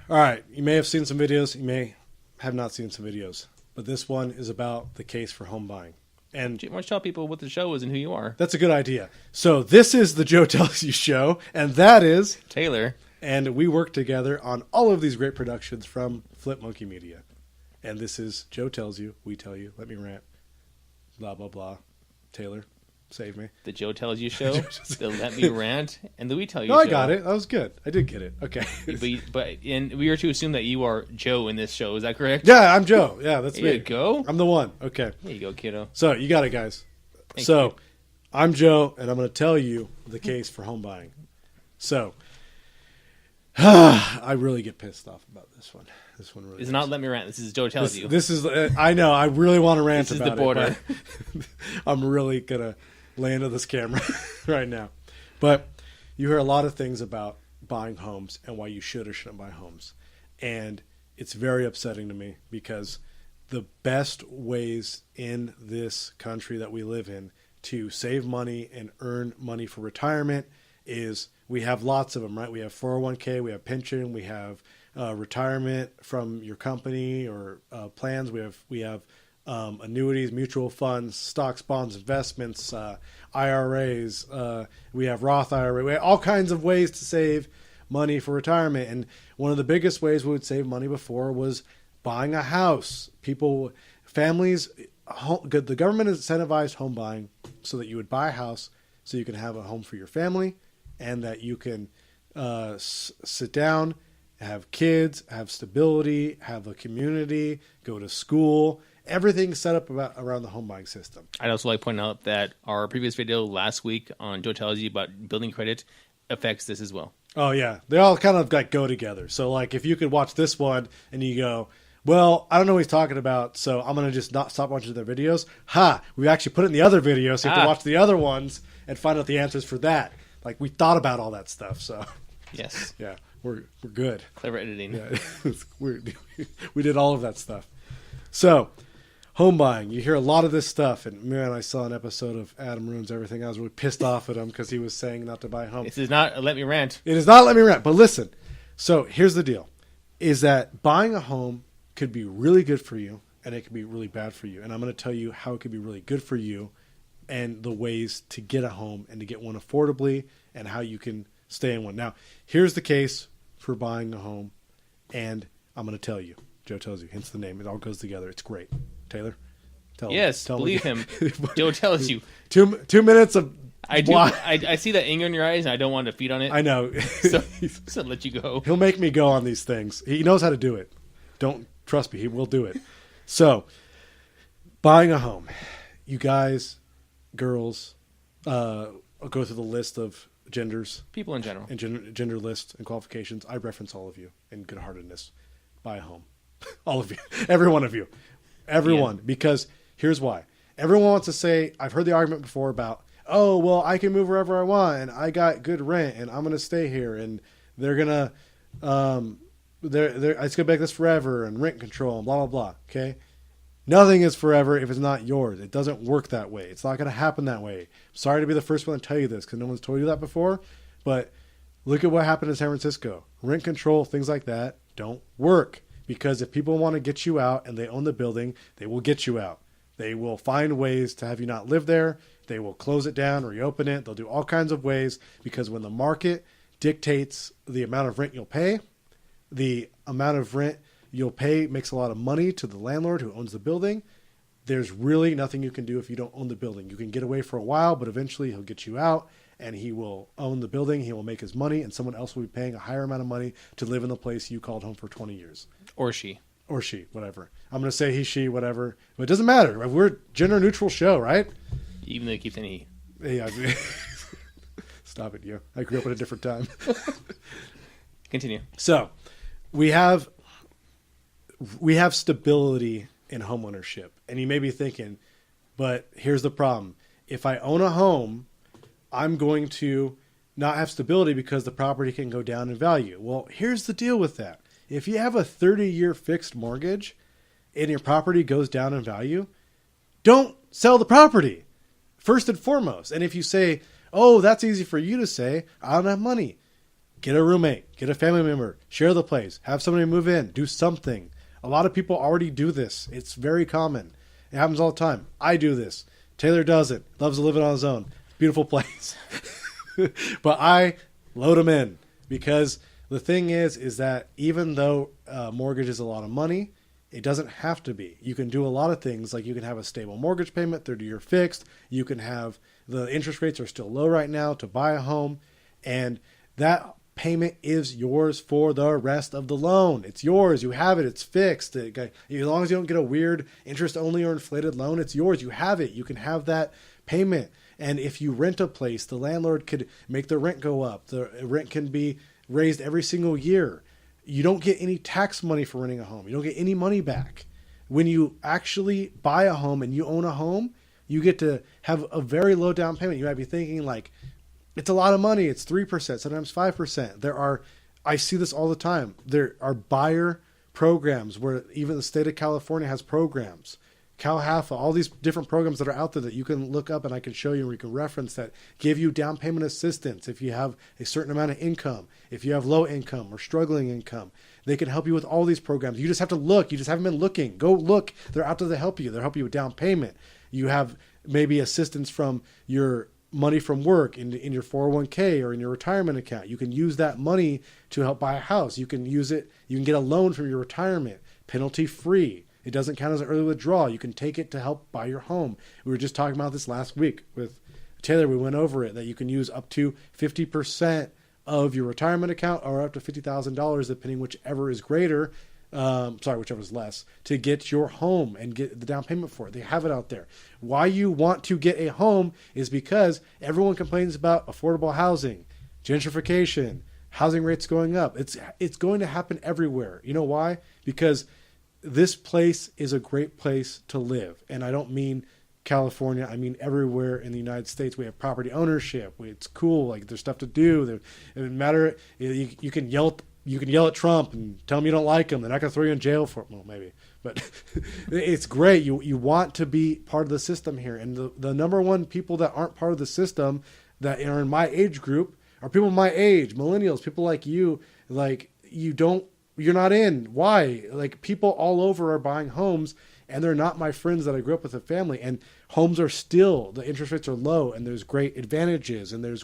All right, you may have seen some videos, you may have not seen some videos, but this one is about the case for home buying. And why don't you tell people what the show is and who you are? that's a good idea. So this is the Joe Tells You Show, and that is Taylor. And we work together on all of these great productions from Flip Monkey Media. And this is Joe Tells You, we tell you, let me rant, blah, blah, blah. Taylor, save me. The Joe Tells You Show, the Let Me Rant, and the We Tell You No, Show. I got it. That was good. I did get it. Okay. And we are to assume that you are Joe in this show. Is that correct? Yeah, I'm Joe. Yeah, that's there me. You go. I'm the one. Okay. There you go, kiddo. So you got it, guys. Thank so you. I'm Joe, and I'm going to tell you the case for home buying. So I really get pissed off about this one. This one really. It's not Let Me Rant. This is Joe Tells You. This is. I know. I really want to rant This is about the border. it. But I'm really gonna lay into this camera right now. But you hear a lot of things about buying homes and why you should or shouldn't buy homes, and it's very upsetting to me because the best ways in this country that we live in to save money and earn money for retirement is we have lots of them, right? We have 401k, we have pension, we have retirement from your company or plans. We have annuities, mutual funds, stocks, bonds, investments, IRAs. We have Roth IRA. We have all kinds of ways to save money for retirement. And one of the biggest ways we would save money before was buying a house. Families, the government has incentivized home buying so that you would buy a house so you can have a home for your family and that you can sit down, have kids, have stability, have a community, go to school. Everything's set up around the home buying system. I'd also like to point out that our previous video last week on Joe Tells You about building credit affects this as well. Oh, yeah. They all kind of like go together. So, like, if you could watch this one and you go, well, I don't know what he's talking about, so I'm going to just not stop watching their videos. We actually put it in the other video, so you have to watch the other ones and find out the answers for that. Like, we thought about all that stuff, so. Yes. Yeah, we're good. Clever editing. Yeah, we did all of that stuff. So, home buying. You hear a lot of this stuff, and man, I saw an episode of Adam Ruins Everything. I was really pissed off at him because he was saying not to buy a home. This is not a Let Me Rant. It is not Let Me Rant, but listen. So, here's the deal, is that buying a home could be really good for you, and it could be really bad for you. And I'm going to tell you how it could be really good for you and the ways to get a home and to get one affordably and how you can stay in one. Now, here's the case for buying a home, and I'm going to tell you. Joe Tells You, hence the name. It all goes together. It's great. Taylor? Believe him. Joe Tells You. 2 minutes of... I see that anger in your eyes, and I don't want to feed on it. I know. So let you go. He'll make me go on these things. He knows how to do it. Don't trust me. He will do it. So, buying a home. You guys, girls, I'll go through the list of genders. People in general. And gender list and qualifications. I reference all of you in good-heartedness. Buy a home. All of you. Every one of you. Everyone. Yeah. Because here's why. Everyone wants to say, I've heard the argument before about, oh, well, I can move wherever I want, and I got good rent, and I'm going to stay here, and they're going to, it's going to make this forever, and rent control, and blah, blah, blah, okay? Nothing is forever if it's not yours. It doesn't work that way. It's not going to happen that way. Sorry to be the first one to tell you this, because no one's told you that before, but look at what happened in San Francisco. Rent control, things like that, don't work, because if people want to get you out and they own the building, they will get you out. They will find ways to have you not live there. They will close it down, reopen it. They'll do all kinds of ways, because when the market dictates the amount of rent you'll pay, the amount of rent you'll pay makes a lot of money to the landlord who owns the building. There's really nothing you can do if you don't own the building. You can get away for a while, but eventually he'll get you out, and he will own the building. He will make his money, and someone else will be paying a higher amount of money to live in the place you called home for 20 years. Or she. Or she, whatever. I'm going to say he, she, whatever. But it doesn't matter. We're a gender-neutral show, right? Even though it keeps saying he. Yeah. Stop it, you. I grew up at a different time. Continue. So, we have stability in homeownership. And you may be thinking, but here's the problem. If I own a home, I'm going to not have stability because the property can go down in value. Well, here's the deal with that. If you have a 30-year fixed mortgage and your property goes down in value, don't sell the property, first and foremost. And if you say, oh, that's easy for you to say, I don't have money, get a roommate, get a family member, share the place, have somebody move in, do something. A lot of people already do this. It's very common. It happens all the time. I do this. Taylor does it. Loves to live it on his own. Beautiful place. But I load them in, because the thing is that even though mortgage is a lot of money, it doesn't have to be. You can do a lot of things, like you can have a stable mortgage payment, 30-year fixed. You can have, the interest rates are still low right now to buy a home, and that payment is yours for the rest of the loan. It's yours. You have it. It's fixed. As long as you don't get a weird interest only or inflated loan, it's yours. You have it. You can have that payment. And if you rent a place, the landlord could make the rent go up. The rent can be raised every single year. You don't get any tax money for renting a home. You don't get any money back. When you actually buy a home and you own a home, you get to have a very low down payment. You might be thinking like, it's a lot of money. It's 3%, sometimes 5%. I see this all the time. There are buyer programs where even the state of California has programs. CalHAFA, all these different programs that are out there that you can look up and I can show you, or you can reference, that give you down payment assistance if you have a certain amount of income, if you have low income or struggling income. They can help you with all these programs. You just have to look. You just haven't been looking. Go look. They're out there to help you. They'll help you with down payment. You have maybe assistance from your money from work in your 401k or in your retirement account. You can use that money to help buy a house. You can use it. You can get a loan from your retirement, penalty free. It doesn't count as an early withdrawal. You can take it to help buy your home. We were just talking about this last week with Taylor. We went over it, that you can use up to 50% of your retirement account, or up to $50,000, depending whichever is greater. Whichever is less, to get your home and get the down payment for it. They have it out there. Why you want to get a home is because everyone complains about affordable housing, gentrification, housing rates going up. It's going to happen everywhere. You know why? Because this place is a great place to live. And I don't mean California. I mean everywhere in the United States. We have property ownership. It's cool. Like, there's stuff to do. It doesn't matter. You can yell at Trump and tell him you don't like him. They're not going to throw you in jail for it. Well, maybe. But it's great. You want to be part of the system here. And the number one people that aren't part of the system that are in my age group are people my age, millennials, people like you. Like, you're not in. Why? Like, people all over are buying homes, and they're not my friends that I grew up with a family. And homes are still, the interest rates are low, and there's great advantages, and there's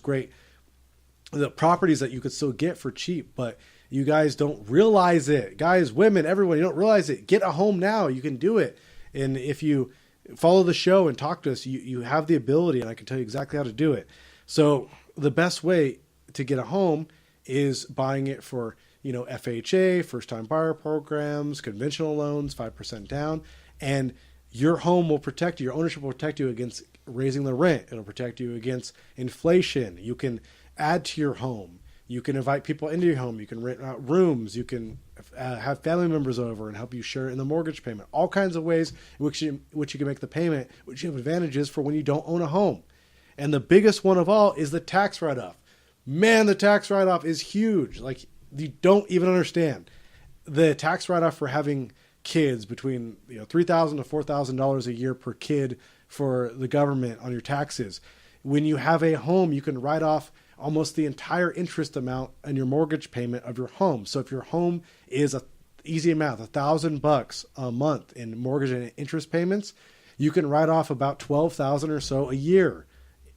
the properties that you could still get for cheap. But you guys don't realize it. Guys, women, everyone, you don't realize it. Get a home now. You can do it. And if you follow the show and talk to us, you have the ability, and I can tell you exactly how to do it. So the best way to get a home is buying it for, FHA, first-time buyer programs, conventional loans, 5% down. And your home will protect you. Your ownership will protect you against raising the rent. It'll protect you against inflation. You can add to your home. You can invite people into your home. You can rent out rooms. You can have family members over and help you share in the mortgage payment. All kinds of ways in which you can make the payment, which you have advantages for when you don't own a home. And the biggest one of all is the tax write-off. Man, the tax write-off is huge. Like, you don't even understand. The tax write-off for having kids between $3,000 to $4,000 a year per kid for the government on your taxes. When you have a home, you can write off almost the entire interest amount on your mortgage payment of your home. So if your home is a easy amount, $1,000 a month in mortgage and interest payments, you can write off about $12,000 or so a year.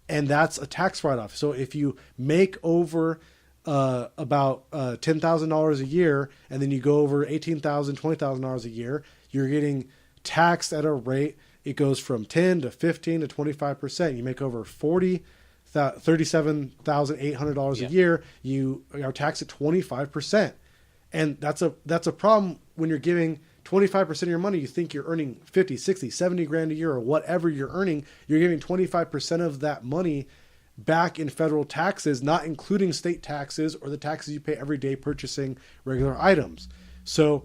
And that's a tax write-off. So if you make over about $10,000 a year, and then you go over $18,000, $20,000 a year, you're getting taxed at a rate. It goes from 10 to 15 to 25%. You make over $37,800 a year, you are taxed at 25%. And that's a problem when you're giving 25% of your money. You think you're earning 50, 60, 70 grand a year, or whatever you're earning. You're giving 25% of that money back in federal taxes, not including state taxes or the taxes you pay every day purchasing regular items. So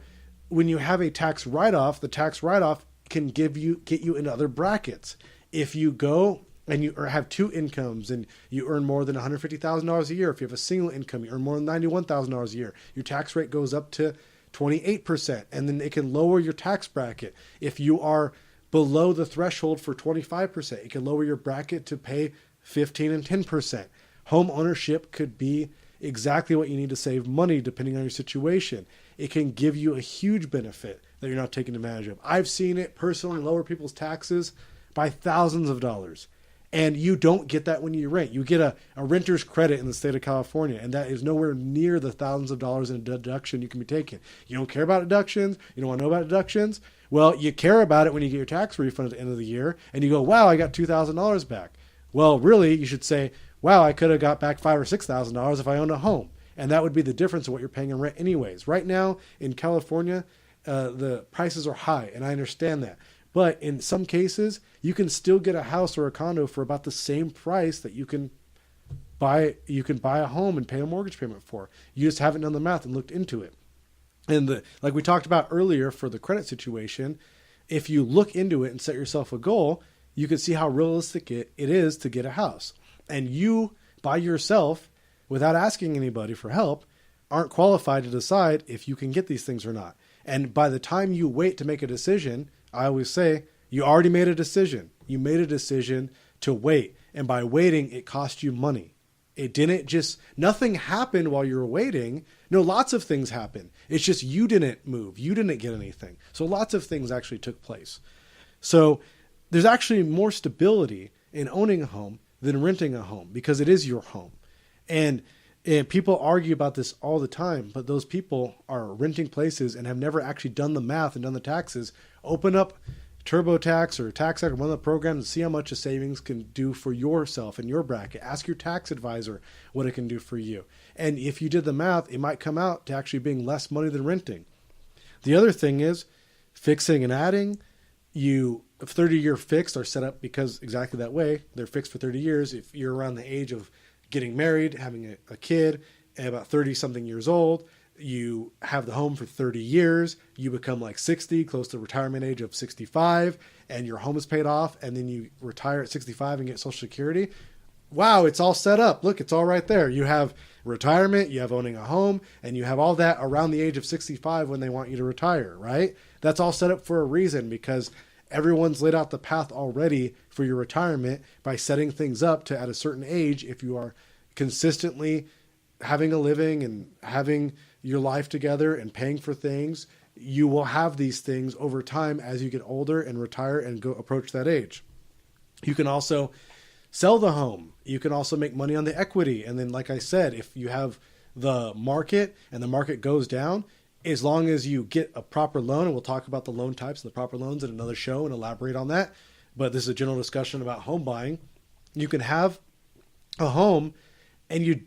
when you have a tax write-off, the tax write-off can get you in other brackets. If you go and you have two incomes and you earn more than $150,000 a year, if you have a single income, you earn more than $91,000 a year, your tax rate goes up to 28%, and then it can lower your tax bracket. If you are below the threshold for 25%, it can lower your bracket to pay 15 and 10%. Home ownership could be exactly what you need to save money depending on your situation. It can give you a huge benefit that you're not taking advantage of. I've seen it personally lower people's taxes by thousands of dollars. And you don't get that when you rent. You get a renter's credit in the state of California, and that is nowhere near the thousands of dollars in deduction you can be taking. You don't care about deductions. You don't want to know about deductions. Well, you care about it when you get your tax refund at the end of the year, and you go, wow, I got $2,000 back. Well, really, you should say, wow, I could have got back $5,000 or $6,000 if I owned a home. And that would be the difference of what you're paying in rent anyways. Right now in California, the prices are high, and I understand that. But in some cases, you can still get a house or a condo for about the same price that you can buy a home and pay a mortgage payment for. You just haven't done the math and looked into it. And like we talked about earlier for the credit situation, if you look into it and set yourself a goal, you can see how realistic it is to get a house. And you, by yourself, without asking anybody for help, aren't qualified to decide if you can get these things or not. And by the time you wait to make a decision, I always say, you already made a decision. You made a decision to wait. And by waiting, it cost you money. It didn't just, nothing happened while you were waiting. No, lots of things happened. It's just you didn't move. You didn't get anything. So lots of things actually took place. So there's actually more stability in owning a home than renting a home because it is your home. And people argue about this all the time, but those people are renting places and have never actually done the math and done the taxes. Open up TurboTax or TaxAct or one of the programs and see how much a savings can do for yourself and your bracket. Ask your tax advisor what it can do for you. And if you did the math, it might come out to actually being less money than renting. The other thing is fixing and adding. A 30-year fixed are set up because exactly that way. They're fixed for 30 years. If you're around the age of getting married, having a kid, at about 30-something years old, you have the home for 30 years, you become like 60, close to retirement age of 65, and your home is paid off, and then you retire at 65 and get Social Security. Wow, it's all set up. Look, it's all right there. You have retirement, you have owning a home, and you have all that around the age of 65 when they want you to retire, right? That's all set up for a reason because everyone's laid out the path already for your retirement by setting things up to at a certain age, if you are consistently having a living and having your life together and paying for things, you will have these things over time as you get older and retire and go approach that age. You can also sell the home. You can also make money on the equity. And then, like I said, if you have the market and the market goes down, as long as you get a proper loan, and we'll talk about the loan types and the proper loans in another show and elaborate on that. But this is a general discussion about home buying. You can have a home and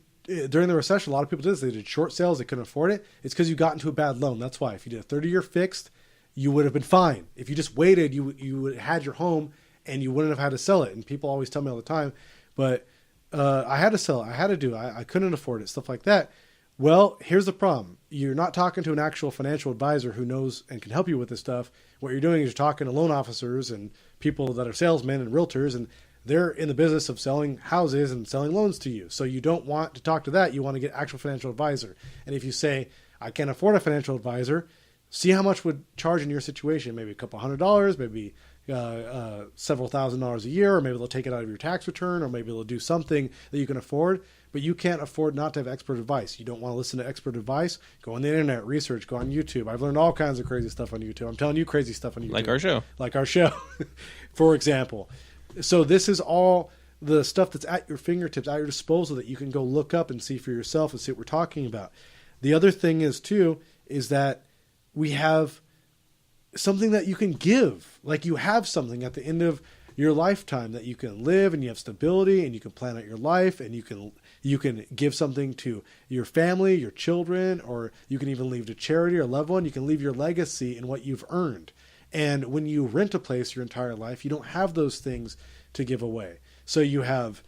during the recession, a lot of people did this. They did short sales. They couldn't afford it. It's because you got into a bad loan. That's why. If you did a 30-year fixed, you would have been fine. If you just waited, you would have had your home and you wouldn't have had to sell it. And people always tell me all the time, but I had to sell it. I had to do it. I couldn't afford it, stuff like that. Well, here's the problem. You're not talking to an actual financial advisor who knows and can help you with this stuff. What you're doing is you're talking to loan officers and people that are salesmen and realtors, and they're in the business of selling houses and selling loans to you. So you don't want to talk to that. You want to get actual financial advisor. And if you say, I can't afford a financial advisor, see how much would charge in your situation. Maybe a couple $100, maybe several $1,000s a year, or maybe they'll take it out of your tax return, or maybe they'll do something that you can afford. But you can't afford not to have expert advice. You don't want to listen to expert advice. Go on the internet, research, go on YouTube. I've learned all kinds of crazy stuff on YouTube. I'm telling you crazy stuff on YouTube. Like our show, for example. So this is all the stuff that's at your fingertips, at your disposal, that you can go look up and see for yourself and see what we're talking about. The other thing is that we have something that you can give. Like you have something at the end of your lifetime that you can live, and you have stability, and you can plan out your life, and you can give something to your family, your children, or you can even leave to charity or a loved one. You can leave your legacy in what you've earned. And when you rent a place your entire life, you don't have those things to give away. So you have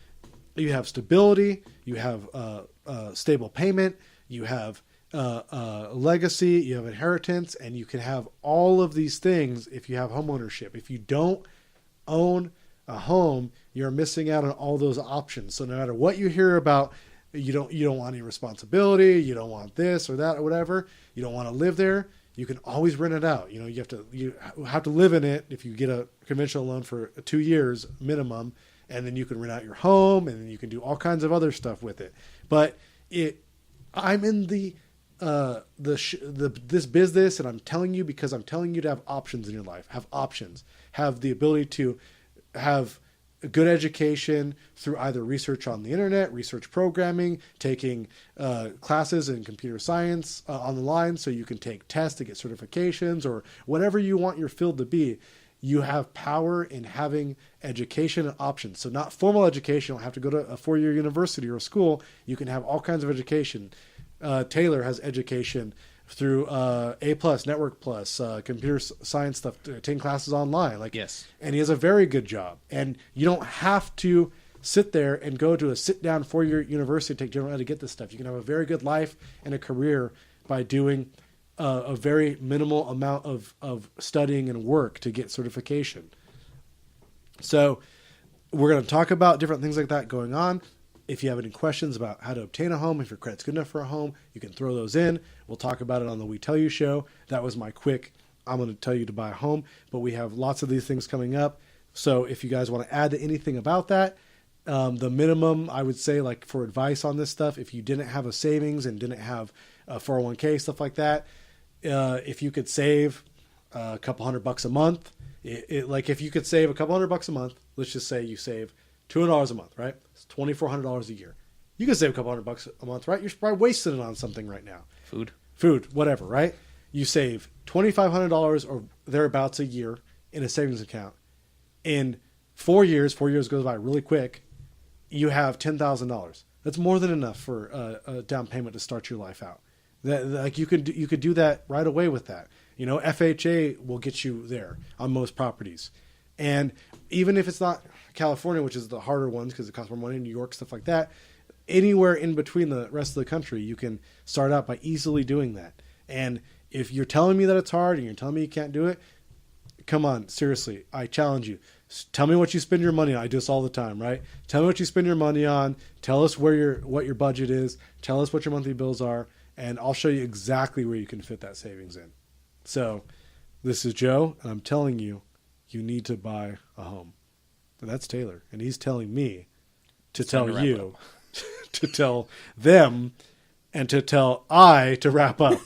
stability, you have stable payment, you have legacy, you have inheritance, and you can have all of these things if you have home ownership. If you don't own a home, you're missing out on all those options. So no matter what you hear about, you don't want any responsibility, you don't want this or that or whatever, you don't want to live there, you can always rent it out. You have to live in it if you get a conventional loan for 2 years minimum, and then you can rent out your home, and then you can do all kinds of other stuff with it. But I'm in this business, and I'm telling you because I'm telling you to have options in your life. Have options. Have the ability to have a good education through either research on the internet, research programming, taking classes in computer science on the line so you can take tests to get certifications or whatever you want your field to be. You have power in having education and options. So not formal education. You don't have to go to a 4-year university or a school. You can have all kinds of education. Taylor has education through A+, Network Plus, computer science stuff, 10 classes online. Yes. And he has a very good job. And you don't have to sit there and go to a sit-down 4-year university to take general ed to get this stuff. You can have a very good life and a career by doing a very minimal amount of studying and work to get certification. So we're going to talk about different things like that going on. If you have any questions about how to obtain a home, if your credit's good enough for a home, you can throw those in. We'll talk about it on the We Tell You show. That was my quick, I'm going to tell you to buy a home. But we have lots of these things coming up. So if you guys want to add to anything about that, the minimum, I would say, like for advice on this stuff, if you didn't have a savings and didn't have a 401k, stuff like that, if you could save a couple $100 a month, like if you could save a couple $100 a month, let's just say you save $200 a month, right? It's $2,400 a year. You can save a couple $100 a month, right? You're probably wasting it on something right now. Food, whatever, right? You save $2,500 or thereabouts a year in a savings account. In 4 years goes by really quick, you have $10,000. That's more than enough for a down payment to start your life out. Like you could do that right away with that. You know, FHA will get you there on most properties. And even if it's not California, which is the harder ones because it costs more money, New York, stuff like that, anywhere in between the rest of the country, you can start out by easily doing that. And if you're telling me that it's hard and you're telling me you can't do it, come on, seriously, I challenge you. Tell me what you spend your money on. I do this all the time, right? Tell me what you spend your money on. Tell us what your budget is. Tell us what your monthly bills are. And I'll show you exactly where you can fit that savings in. So this is Joe, and I'm telling you, you need to buy a home. And that's Taylor. And he's telling me to tell you, to tell them, and to tell I to wrap up.